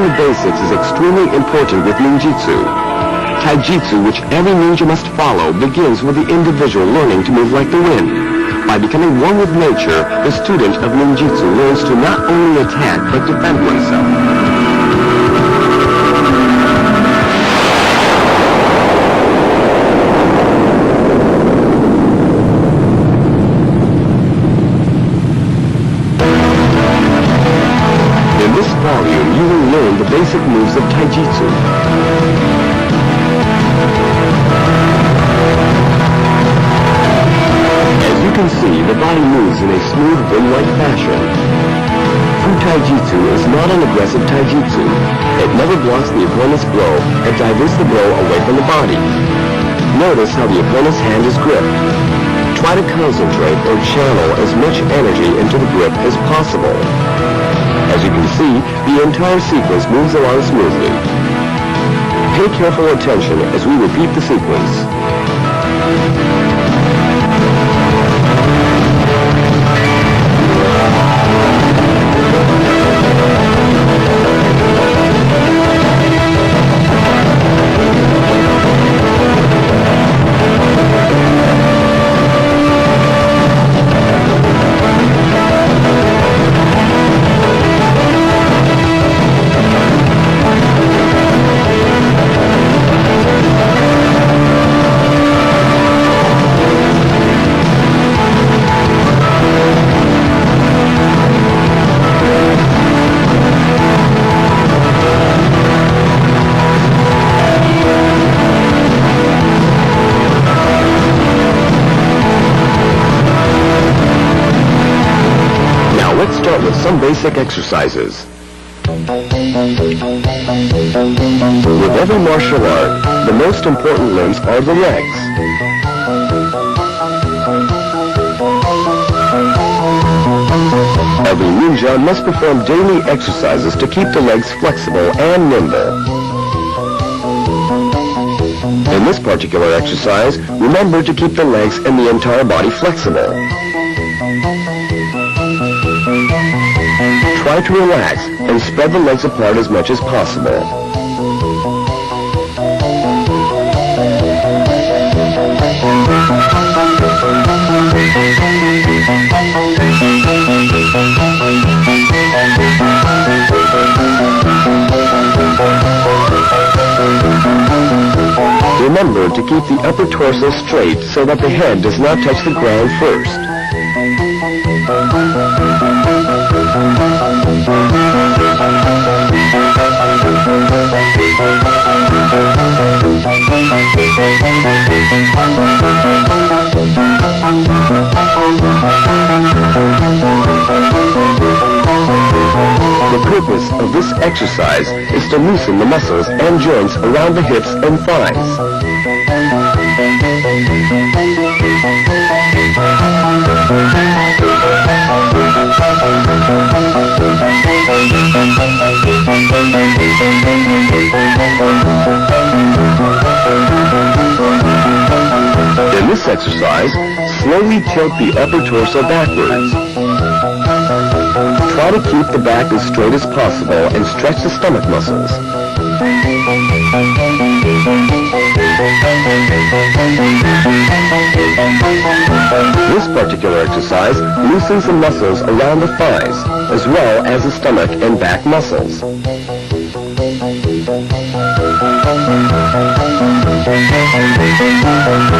learning the basics is extremely important with ninjutsu. Taijutsu, which every ninja must follow, begins with the individual learning to move like the wind. By becoming one with nature, the student of ninjutsu learns to not only attack but defend oneself. In this volume, you will learn the basic moves of Taijutsu. As you can see, the body moves in a smooth, wind-like fashion. True Taijutsu is not an aggressive Taijutsu. It never blocks the opponent's blow, but diverts the blow away from the body. Notice how the opponent's hand is gripped. Try to concentrate or channel as much energy into the grip as possible. As you can see, the entire sequence moves along smoothly. Pay careful attention as we repeat the sequence. Let's start with some basic exercises. With every martial art, the most important limbs are the legs. Every ninja must perform daily exercises to keep the legs flexible and nimble. In this particular exercise, remember to keep the legs and the entire body flexible. Try to relax and spread the legs apart as much as possible. Remember to keep the upper torso straight so that the head does not touch the ground first. The purpose of this exercise is to loosen the muscles and joints around the hips and thighs. In this exercise, slowly tilt the upper torso backwards. Try to keep the back as straight as possible and stretch the stomach muscles. This particular exercise loosens the muscles around the thighs, as well as the stomach and back muscles.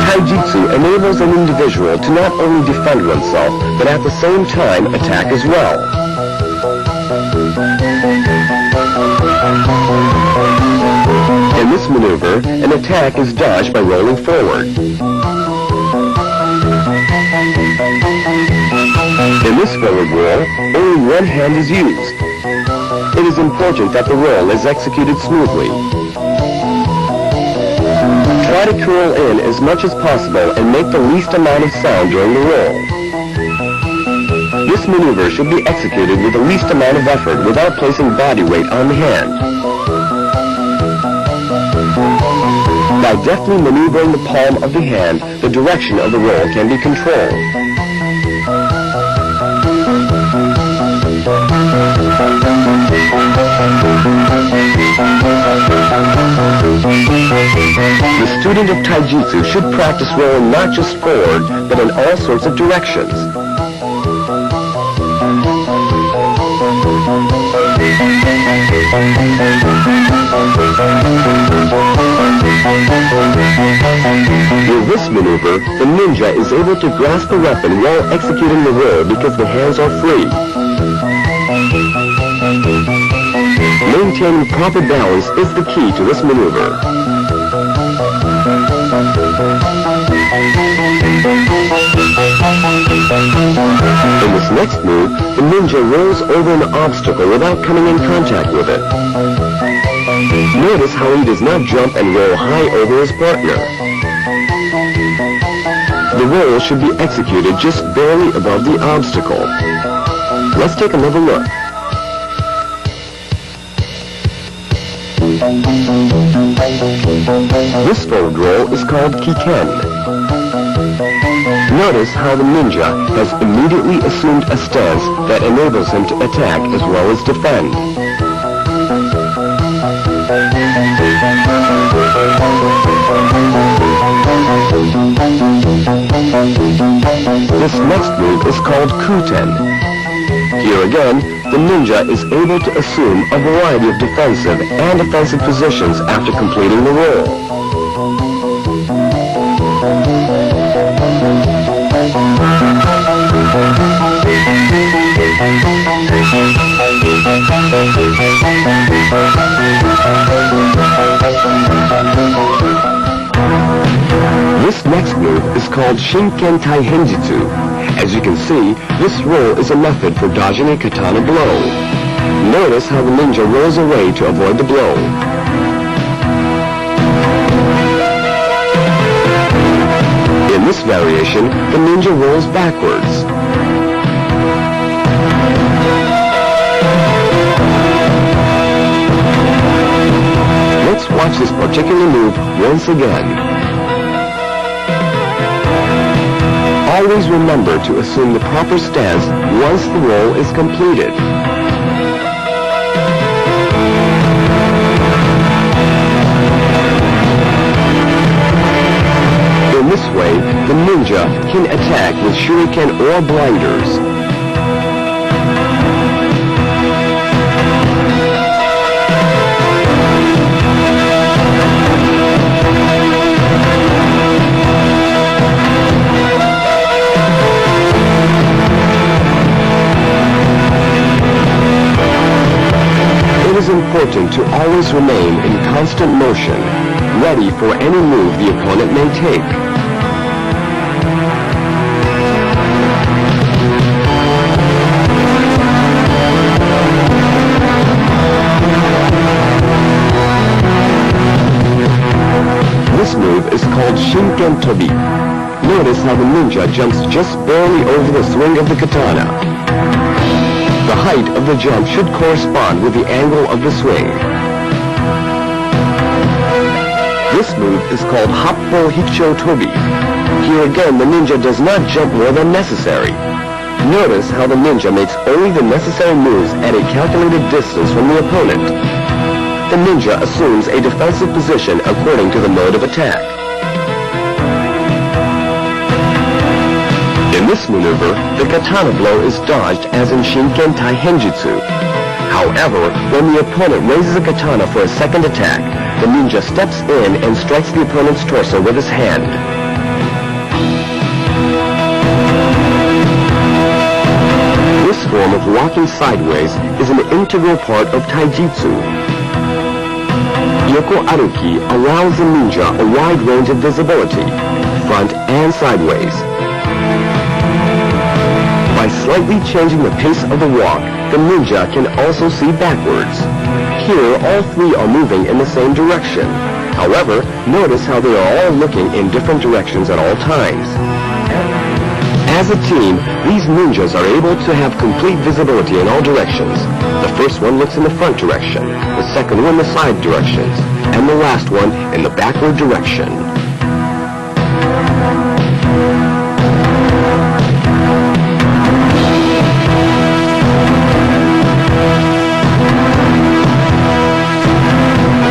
Taijutsu enables an individual to not only defend oneself, but at the same time attack as well. In this maneuver, an attack is dodged by rolling forward. In this forward roll, only one hand is used. It is important that the roll is executed smoothly. Try to curl in as much as possible and make the least amount of sound during the roll. This maneuver should be executed with the least amount of effort without placing body weight on the hand. By deftly maneuvering the palm of the hand, the direction of the roll can be controlled. student of Taijutsu should practice rolling not just forward, but in all sorts of directions. With this maneuver, the ninja is able to grasp the weapon while executing the roll because the hands are free. Maintaining proper balance is the key to this maneuver. In this next move, the ninja rolls over an obstacle without coming in contact with it. Notice how he does not jump and roll high over his partner. The roll should be executed just barely above the obstacle. Let's take another look. This forward roll is called kiken. Notice how the ninja has immediately assumed a stance that enables him to attack as well as defend. This next move is called kuten. Here again, the ninja is able to assume a variety of defensive and offensive positions after completing the roll. This next move is called Shinken Taihenjutsu. As you can see, this roll is a method for dodging a katana blow. Notice how the ninja rolls away to avoid the blow. In this variation, the ninja rolls backwards. Let's watch this particular move once again. Always remember to assume the proper stance once the roll is completed. In this way, the ninja can attack with shuriken or blinders. It is important to always remain in constant motion, ready for any move the opponent may take. This move is called Shinken Tobi. Notice how the ninja jumps just barely over the swing of the katana. The height of the jump should correspond with the angle of the swing. This move is called Happo Hicho Tobi. Here again, the ninja does not jump more than necessary. Notice how the ninja makes only the necessary moves at a calculated distance from the opponent. The ninja assumes a defensive position according to the mode of attack. In this maneuver, the katana blow is dodged as in Shinken Taihenjutsu. However, when the opponent raises a katana for a second attack, the ninja steps in and strikes the opponent's torso with his hand. This form of walking sideways is an integral part of Taijutsu. Yoko Aruki allows the ninja a wide range of visibility, front and sideways. By slightly changing the pace of the walk, the ninja can also see backwards. Here, all three are moving in the same direction. However, notice how they are all looking in different directions at all times. As a team, these ninjas are able to have complete visibility in all directions. The first one looks in the front direction, the second one the side directions, and the last one in the backward direction.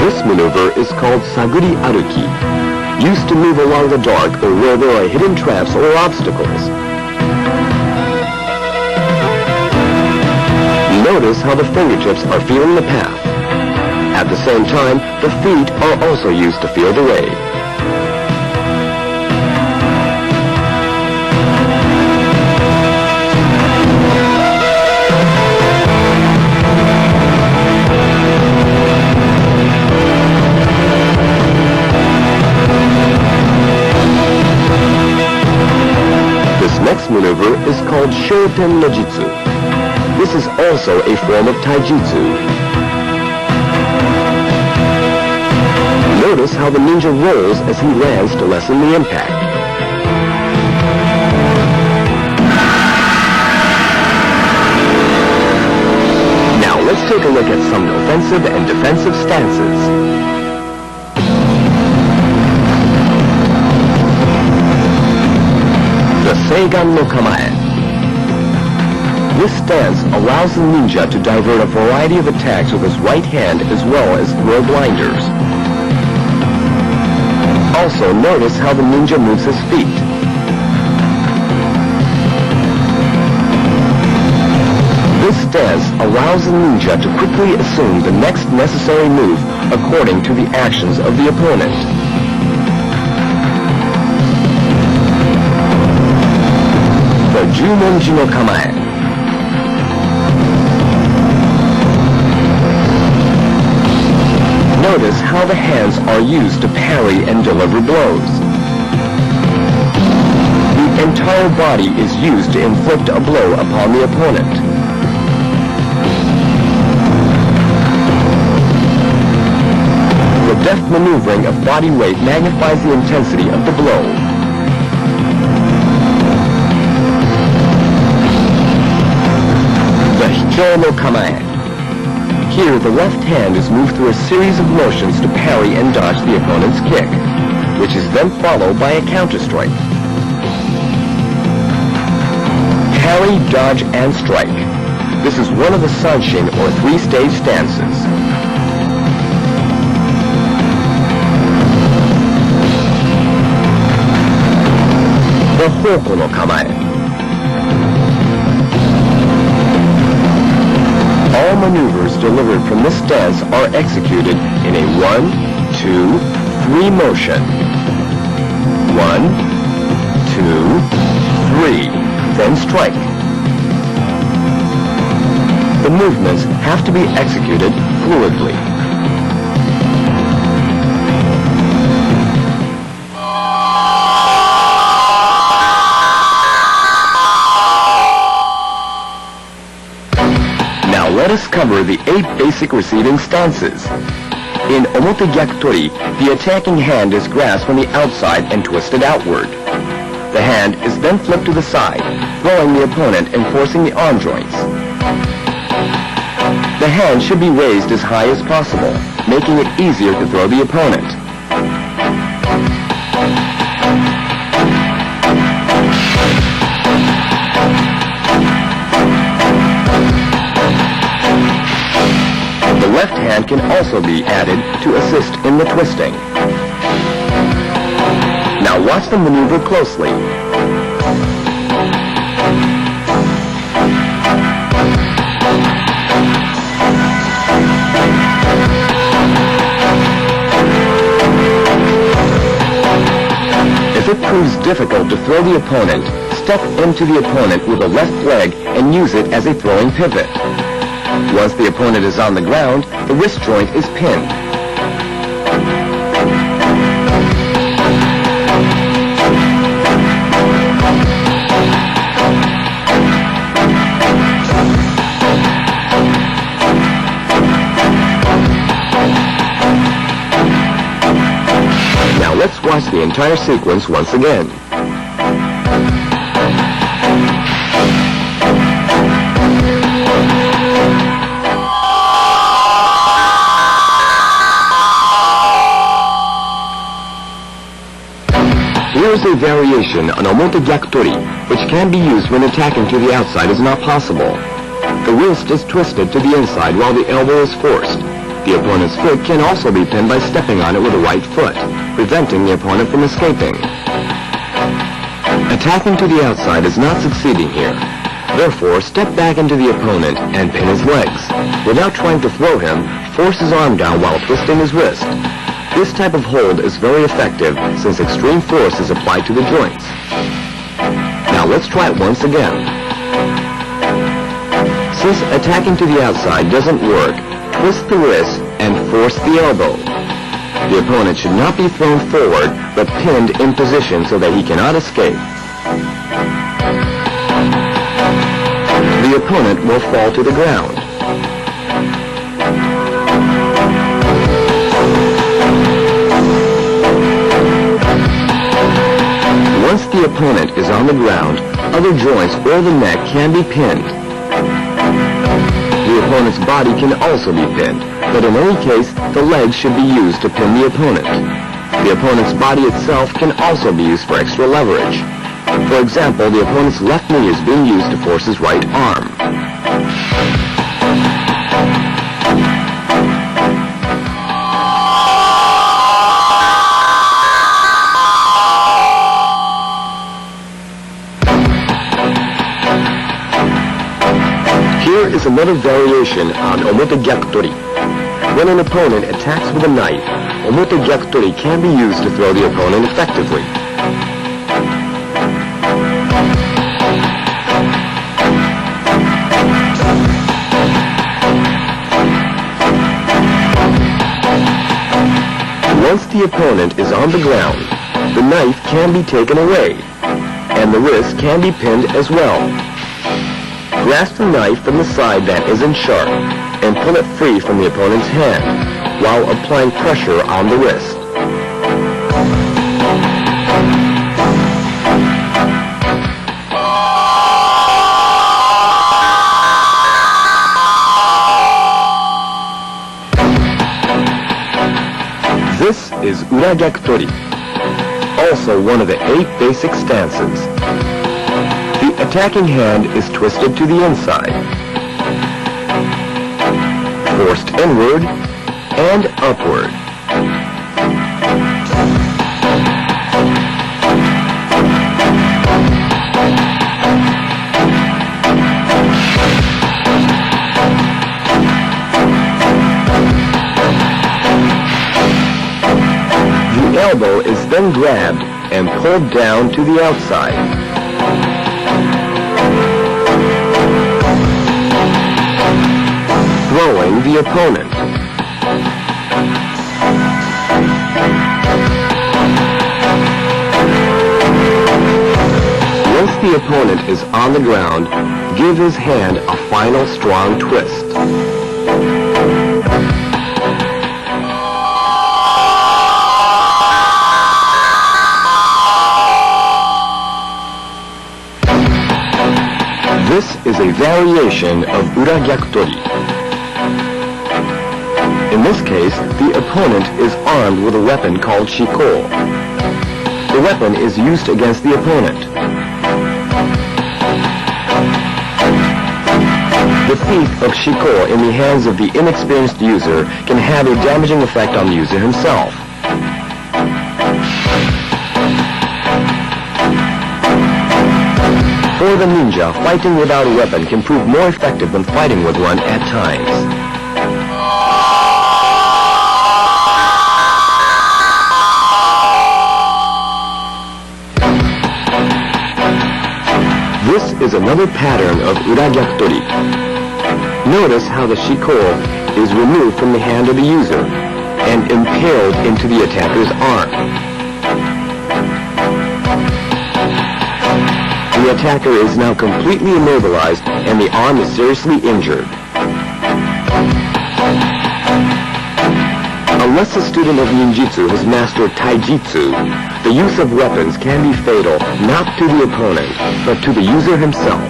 This maneuver is called Saguri Aruki. used to move along the dark or where there are hidden traps or obstacles. Notice how the fingertips are feeling the path. At the same time, the feet are also used to feel the way. This next maneuver is called Shoten no Jitsu. This is also a form of taijutsu. Notice how the ninja rolls as he lands to lessen the impact. Now let's take a look at some offensive and defensive stances. The Seigan no Kamae. This stance allows the ninja to divert a variety of attacks with his right hand as well as throw blinders. Also notice how the ninja moves his feet. This stance allows the ninja to quickly assume the next necessary move according to the actions of the opponent. The Jumonji no Kamae. Notice how the hands are used to parry and deliver blows. The entire body is used to inflict a blow upon the opponent. The deft maneuvering of body weight magnifies the intensity of the blow. The Hicho no Kamae. Here, the left hand is moved through a series of motions to parry and dodge the opponent's kick, which is then followed by a counter-strike. Parry, dodge, and strike. This is one of the Sanshin or three-stage stances. The Hoko no Kamae. All maneuvers delivered from this stance are executed in a 1, 2, 3 motion. 1, 2, 3, then strike. The movements have to be executed fluidly. Let us cover the 8 basic receiving stances. In Omote Gyakutori, the attacking hand is grasped from the outside and twisted outward. The hand is then flipped to the side, throwing the opponent and forcing the arm joints. The hand should be raised as high as possible, making it easier to throw the opponent. The left hand can also be added to assist in the twisting. Now watch the maneuver closely. If it proves difficult to throw the opponent, step into the opponent with the left leg and use it as a throwing pivot. Once the opponent is on the ground, the wrist joint is pinned. Now let's watch the entire sequence once again. Here is a variation on Omote Gyakutori, which can be used when attacking to the outside is not possible. The wrist is twisted to the inside while the elbow is forced. The opponent's foot can also be pinned by stepping on it with the right foot. preventing the opponent from escaping. Attacking to the outside is not succeeding here. Therefore, step back into the opponent and pin his legs. Without trying to throw him, force his arm down while twisting his wrist. This type of hold is very effective since extreme force is applied to the joints. Now let's try it once again. Since attacking to the outside doesn't work, twist the wrist and force the elbow. The opponent should not be thrown forward, but pinned in position so that he cannot escape. The opponent will fall to the ground. Once the opponent is on the ground, other joints or the neck can be pinned. The opponent's body can also be pinned, but in any case, the legs should be used to pin the opponent. The opponent's body itself can also be used for extra leverage. For example, the opponent's left knee is being used to force his right arm. Here is another variation on omote gyakutori. When an opponent attacks with a knife, omote gyakutori can be used to throw the opponent effectively. Once the opponent is on the ground, the knife can be taken away, and the wrist can be pinned as well. Grasp the knife from the side that isn't sharp, and pull it free from the opponent's hand, while applying pressure on the wrist. This is ura gyakutori, also one of the 8 basic stances. The attacking hand is twisted to the inside, forced inward and upward. The elbow is then grabbed and pulled down to the outside. Throwing the opponent. Once the opponent is on the ground, give his hand a final strong twist. This is a variation of ura gyakutori. In this case, the opponent is armed with a weapon called shiko. The weapon is used against the opponent. The teeth of shiko in the hands of the inexperienced user can have a damaging effect on the user himself. For the ninja, fighting without a weapon can prove more effective than fighting with one at times. This is another pattern of ura gyakutori. Notice how the shiko is removed from the hand of the user and impaled into the attacker's arm. The attacker is now completely immobilized and the arm is seriously injured. Unless a student of ninjutsu has mastered taijutsu, the use of weapons can be fatal not to the opponent, but to the user himself.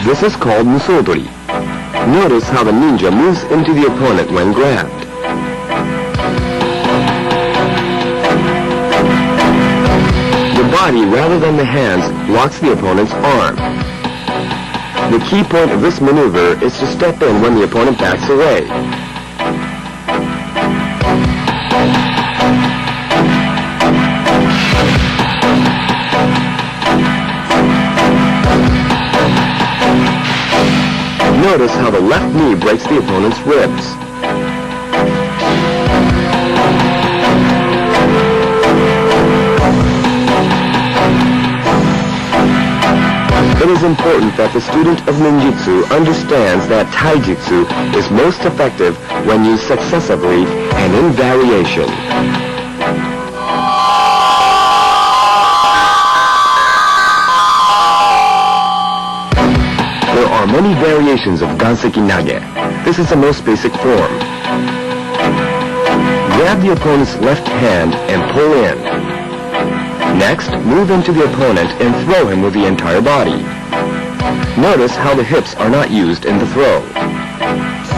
This is called musodori. Notice how the ninja moves into the opponent when grabbed. The body rather than the hands blocks the opponent's arm. The key point of this maneuver is to step in when the opponent backs away. Notice how the left knee breaks the opponent's ribs. It is important that the student of ninjutsu understands that taijutsu is most effective when used successively and in variation. There are many variations of ganseki nage. This is the most basic form. Grab the opponent's left hand and pull in. Next, move into the opponent and throw him with the entire body. Notice how the hips are not used in the throw.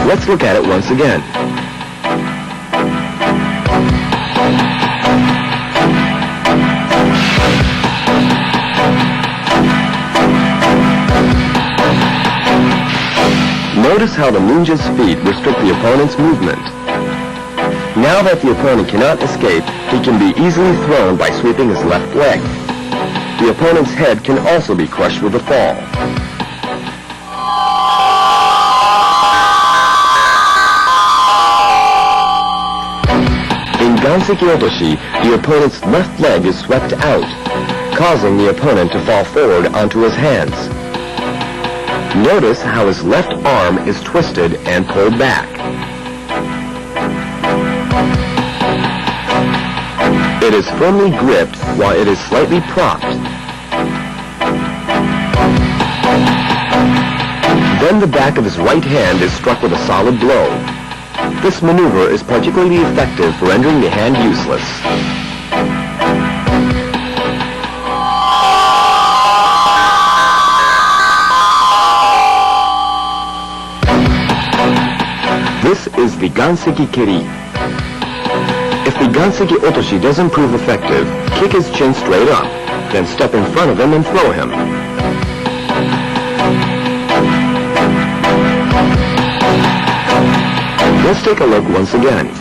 Let's look at it once again. Notice how the ninja's feet restrict the opponent's movement. Now that the opponent cannot escape, he can be easily thrown by sweeping his left leg. The opponent's head can also be crushed with a fall. In ganseki otoshi, the opponent's left leg is swept out, causing the opponent to fall forward onto his hands. Notice how his left arm is twisted and pulled back. It is firmly gripped while it is slightly propped. Then the back of his right hand is struck with a solid blow. This maneuver is particularly effective for rendering the hand useless. This is the ganseki keri. If the ganseki otoshi doesn't prove effective, kick his chin straight up, then step in front of him and throw him. Let's take a look once again.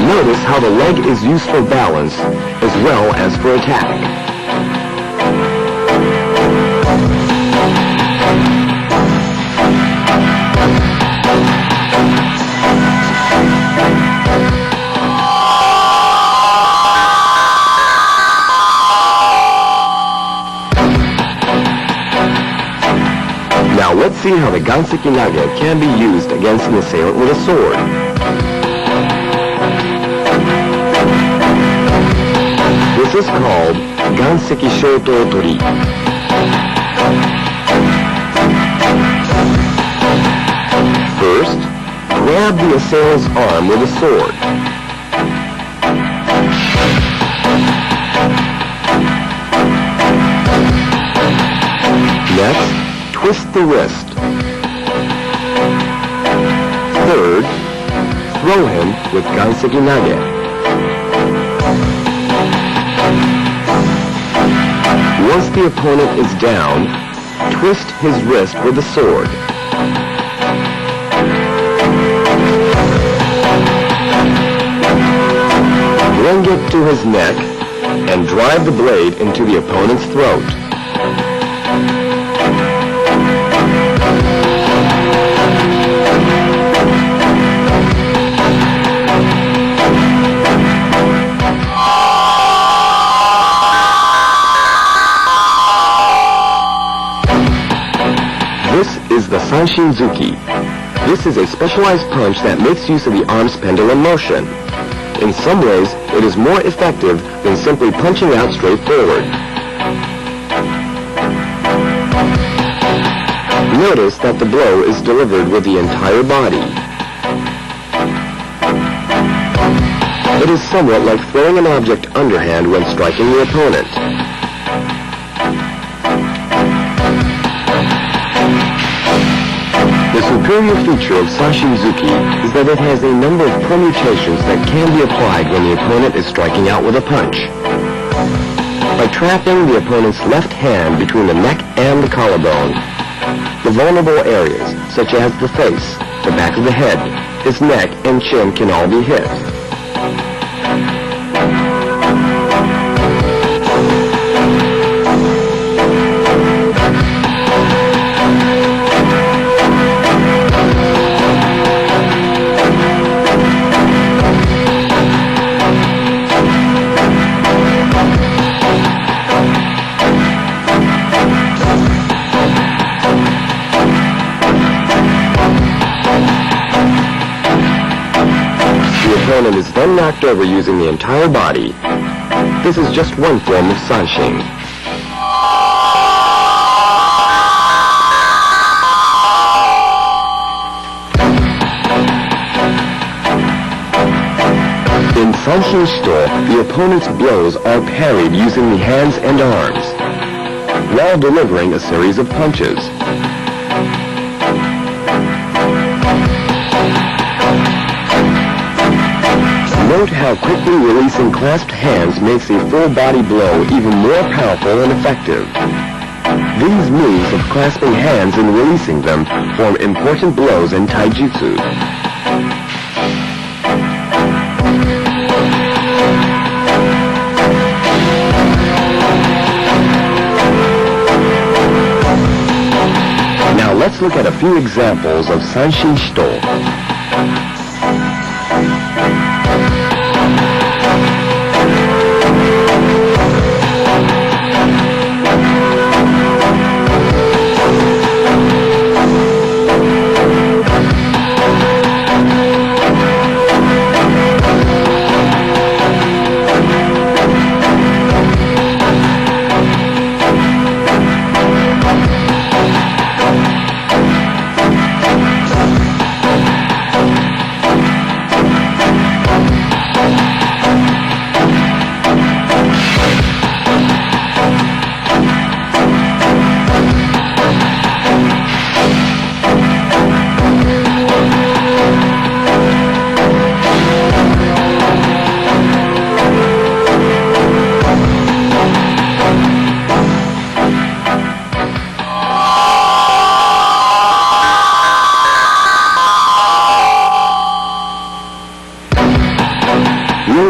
Notice how the leg is used for balance as well as for attack. Now let's see how the ganseki nage can be used against an assailant with a sword. This is called ganseki shoto tori. First, grab the assailant's arm with a sword. Next, twist the wrist. Third, throw him with ganseki nage. Once the opponent is down, twist his wrist with the sword. Then get to his neck and drive the blade into the opponent's throat. This is the Sanshinzuki. This is a specialized punch that makes use of the arm's pendulum motion. In some ways, it is more effective than simply punching out straight forward. Notice that the blow is delivered with the entire body. It is somewhat like throwing an object underhand when striking the opponent. The superior feature of Sashinzuki is that it has a number of permutations that can be applied when the opponent is striking out with a punch. By trapping the opponent's left hand between the neck and the collarbone, the vulnerable areas, such as the face, the back of the head, his neck, and chin can all be hit. The opponent is then knocked over using the entire body. This is just one form of sanshin. In sanshin shito, the opponent's blows are parried using the hands and arms, while delivering a series of punches. Note how quickly releasing clasped hands makes a full-body blow even more powerful and effective. These moves of clasping hands and releasing them form important blows in taijutsu. Now let's look at a few examples of sanshin shito.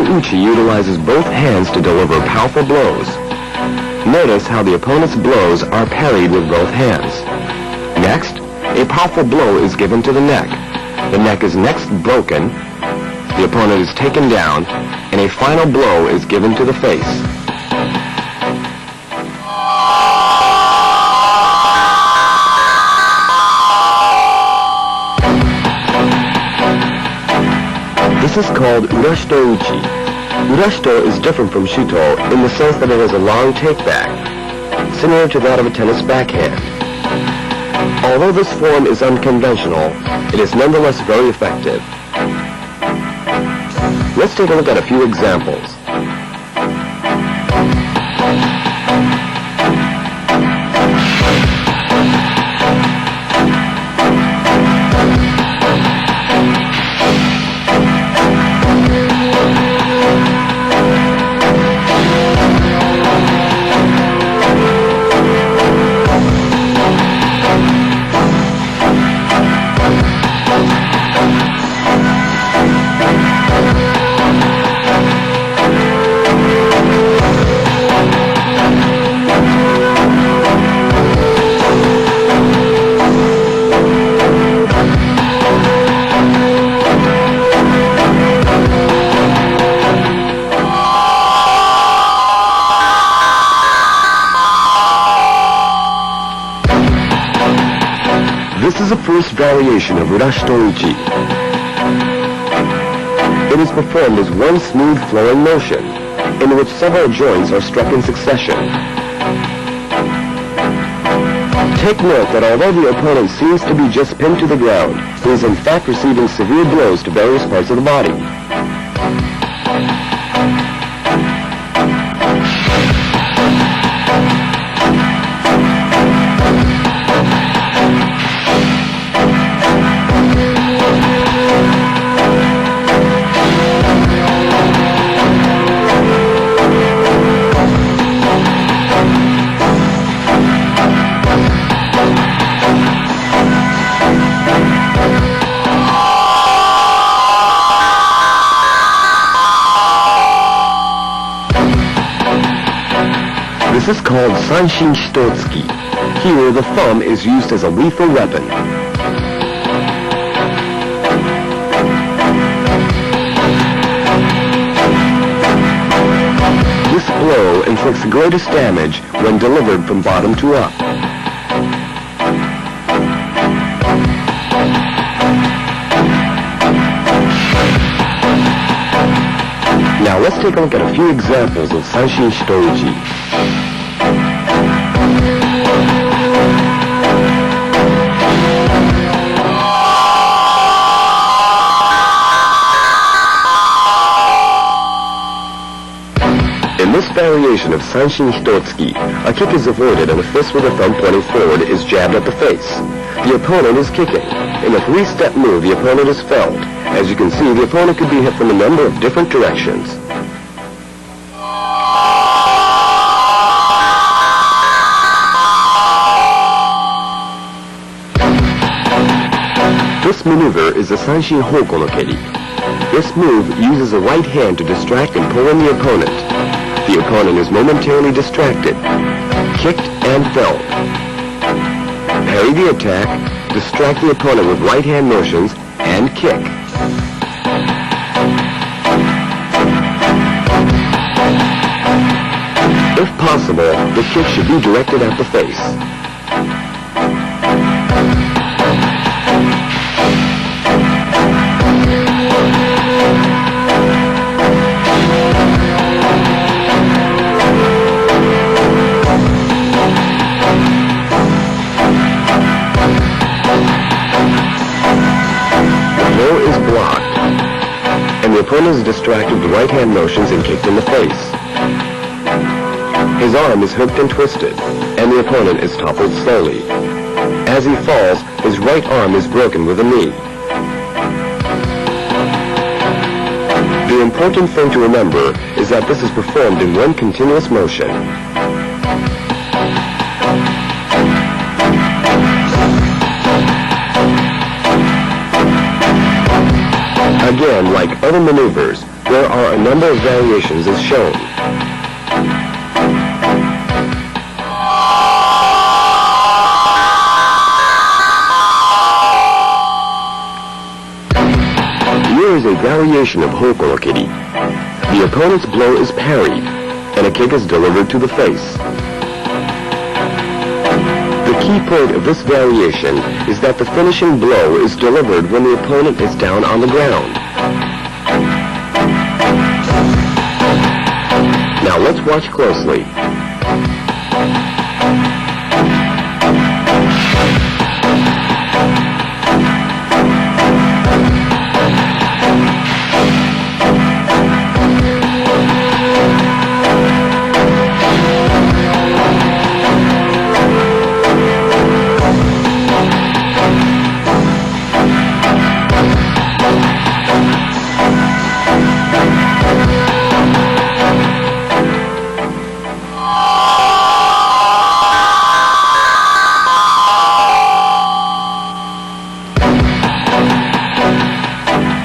Uchi utilizes both hands to deliver powerful blows. Notice how the opponent's blows are parried with both hands. Next, a powerful blow is given to the neck. The neck is next broken, the opponent is taken down, and a final blow is given to the face. This is called urashito uchi. Urashito is different from shito in the sense that it has a long take-back, similar to that of a tennis backhand. Although this form is unconventional, it is nonetheless very effective. Let's take a look at a few examples. This is the first variation of urashito uchi. It is performed as one smooth flowing motion, in which several joints are struck in succession. Take note that although the opponent seems to be just pinned to the ground, he is in fact receiving severe blows to various parts of the body. This is called Sanshin Shitotsuki. Here, the thumb is used as a lethal weapon. This blow inflicts the greatest damage when delivered from bottom to up. Now let's take a look at a few examples of Sanshin Shitotsuki. In this variation of Sanshin Shitotsuki, a kick is avoided and a fist with the thumb pointing forward is jabbed at the face. The opponent is kicking. In a three-step move, the opponent is felled. As you can see, the opponent could be hit from a number of different directions. This maneuver is the Sanshin Hoko no Keri. This move uses the right hand to distract and pull in the opponent. The opponent is momentarily distracted, kicked and felled. Parry the attack, distract the opponent with right hand motions, and kick. If possible, the kick should be directed at the face. The opponent is distracted with right-hand motions and kicked in the face. His arm is hooked and twisted, and the opponent is toppled slowly. As he falls, his right arm is broken with a knee. The important thing to remember is that this is performed in one continuous motion. Again, like other maneuvers, there are a number of variations as shown. Here is a variation of Hoko no Keri. The opponent's blow is parried, and a kick is delivered to the face. The key point of this variation is that the finishing blow is delivered when the opponent is down on the ground. Now let's watch closely.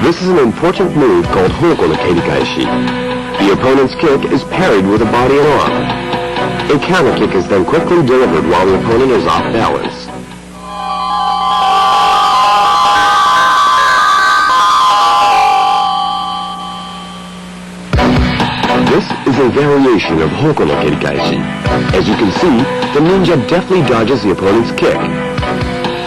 This is an important move called Hoko no Kerikaishi. The opponent's kick is parried with a body and arm. A counter kick is then quickly delivered while the opponent is off balance. This is a variation of Hoko no Kerikaishi. As you can see, the ninja deftly dodges the opponent's kick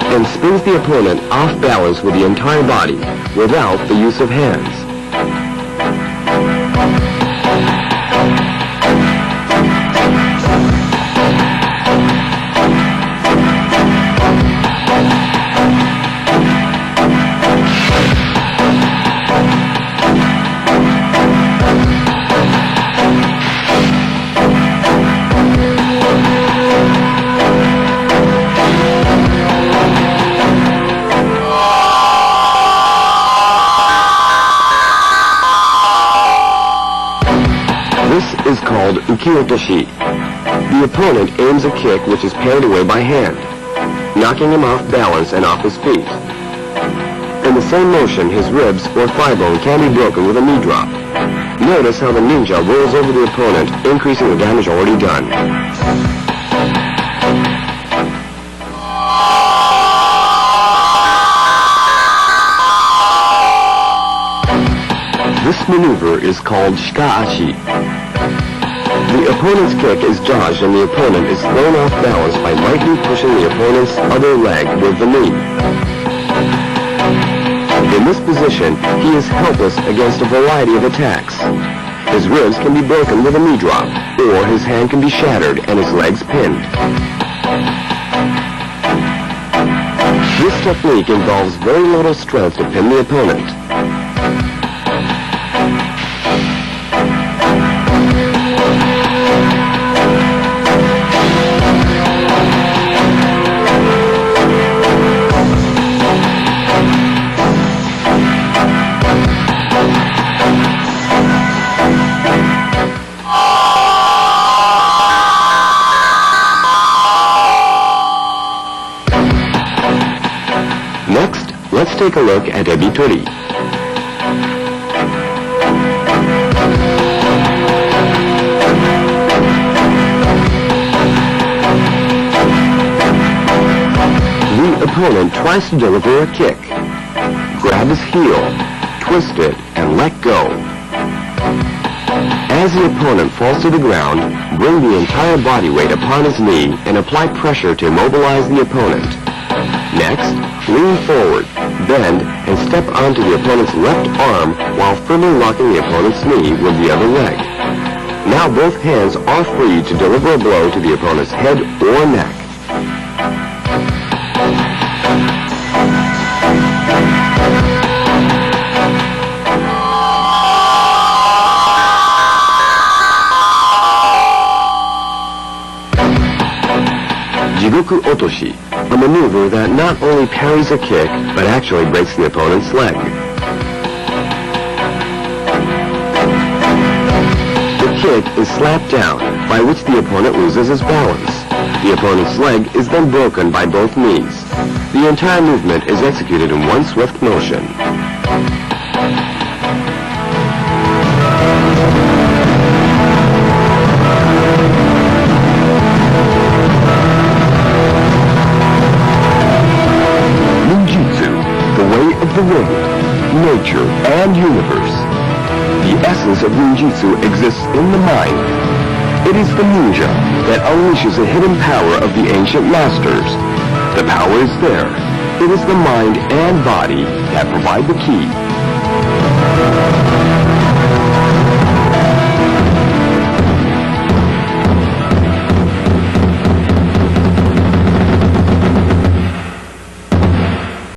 and spins the opponent off balance with the entire body without the use of hands. called uki-otoshi. The opponent aims a kick which is parried away by hand, knocking him off balance and off his feet. In the same motion, his ribs or thigh bone can be broken with a knee drop. Notice how the ninja rolls over the opponent, increasing the damage already done. This maneuver is called shika-ashi. The opponent's kick is dodged and the opponent is thrown off balance by lightly pushing the opponent's other leg with the knee. In this position, he is helpless against a variety of attacks. His ribs can be broken with a knee drop, or his hand can be shattered and his legs pinned. This technique involves very little strength to pin the opponent. Next, let's take a look at ebitori. The opponent tries to deliver a kick. Grab his heel, twist it, and let go. As the opponent falls to the ground, bring the entire body weight upon his knee and apply pressure to immobilize the opponent. Next, lean forward, bend, and step onto the opponent's left arm while firmly locking the opponent's knee with the other leg. Now both hands are free to deliver a blow to the opponent's head or neck. Jigoku Otoshi, a maneuver that not only parries a kick, but actually breaks the opponent's leg. The kick is slapped down, by which the opponent loses his balance. The opponent's leg is then broken by both knees. The entire movement is executed in one swift motion. The world, nature, and universe. The essence of ninjutsu exists in the mind. It is the ninja that unleashes the hidden power of the ancient masters. The power is there. It is the mind and body that provide the key.